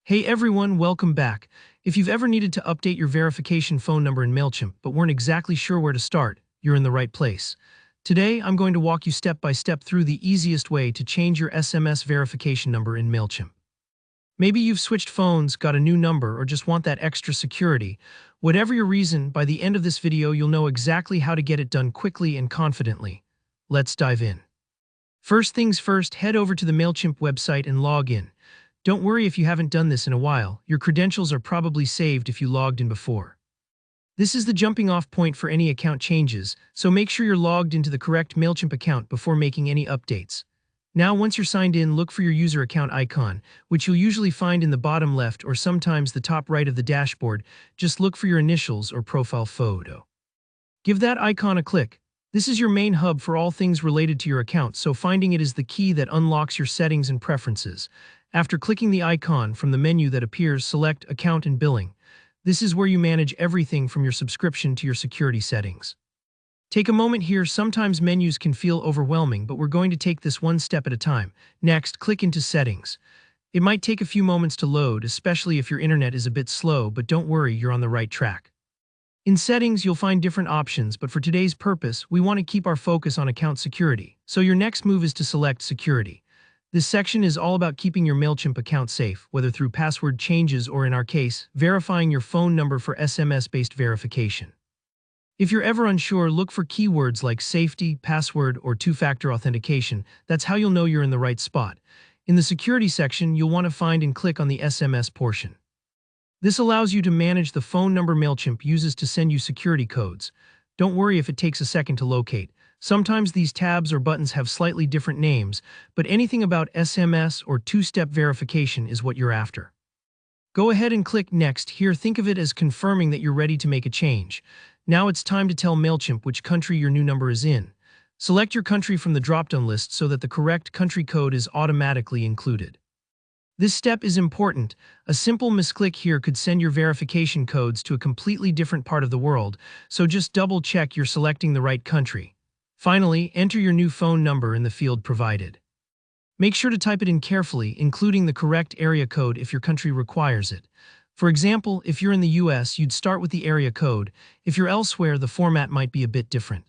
Hey everyone, welcome back. If you've ever needed to update your verification phone number in Mailchimp but weren't exactly sure where to start, you're in the right place. Today, I'm going to walk you step by step through the easiest way to change your SMS verification number in Mailchimp. Maybe you've switched phones, got a new number, or just want that extra security. Whatever your reason, by the end of this video, you'll know exactly how to get it done quickly and confidently. Let's dive in. First things first, head over to the Mailchimp website and log in. Don't worry if you haven't done this in a while, your credentials are probably saved if you logged in before. This is the jumping off point for any account changes, so make sure you're logged into the correct Mailchimp account before making any updates. Now, once you're signed in, look for your user account icon, which you'll usually find in the bottom left or sometimes the top right of the dashboard. Just look for your initials or profile photo. Give that icon a click. This is your main hub for all things related to your account, so finding it is the key that unlocks your settings and preferences. After clicking the icon from the menu that appears, select Account and Billing. This is where you manage everything from your subscription to your security settings. Take a moment here. Sometimes menus can feel overwhelming, but we're going to take this one step at a time. Next, click into Settings. It might take a few moments to load, especially if your internet is a bit slow, but don't worry, you're on the right track. In Settings, you'll find different options, but for today's purpose, we want to keep our focus on account security. So your next move is to select Security. This section is all about keeping your Mailchimp account safe, whether through password changes or, in our case, verifying your phone number for SMS-based verification. If you're ever unsure, look for keywords like safety, password, or two-factor authentication. That's how you'll know you're in the right spot. In the security section, you'll want to find and click on the SMS portion. This allows you to manage the phone number Mailchimp uses to send you security codes. Don't worry if it takes a second to locate. Sometimes these tabs or buttons have slightly different names, but anything about SMS or two-step verification is what you're after. Go ahead and click Next. Here, think of it as confirming that you're ready to make a change. Now it's time to tell Mailchimp which country your new number is in. Select your country from the drop-down list so that the correct country code is automatically included. This step is important. A simple misclick here could send your verification codes to a completely different part of the world, so just double-check you're selecting the right country. Finally, enter your new phone number in the field provided. Make sure to type it in carefully, including the correct area code if your country requires it. For example, if you're in the US, you'd start with the area code. If you're elsewhere, the format might be a bit different.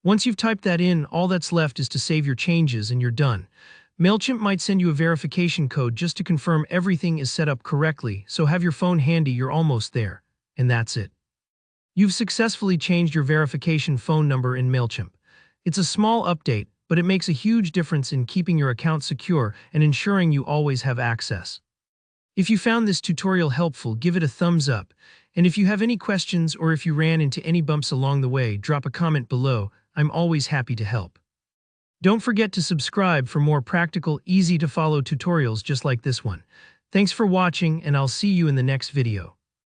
Once you've typed that in, all that's left is to save your changes and you're done. Mailchimp might send you a verification code just to confirm everything is set up correctly, so have your phone handy, you're almost there. And that's it. You've successfully changed your verification phone number in Mailchimp. It's a small update, but it makes a huge difference in keeping your account secure and ensuring you always have access. If you found this tutorial helpful, give it a thumbs up. And if you have any questions or if you ran into any bumps along the way, drop a comment below. I'm always happy to help. Don't forget to subscribe for more practical, easy-to-follow tutorials just like this one. Thanks for watching, and I'll see you in the next video.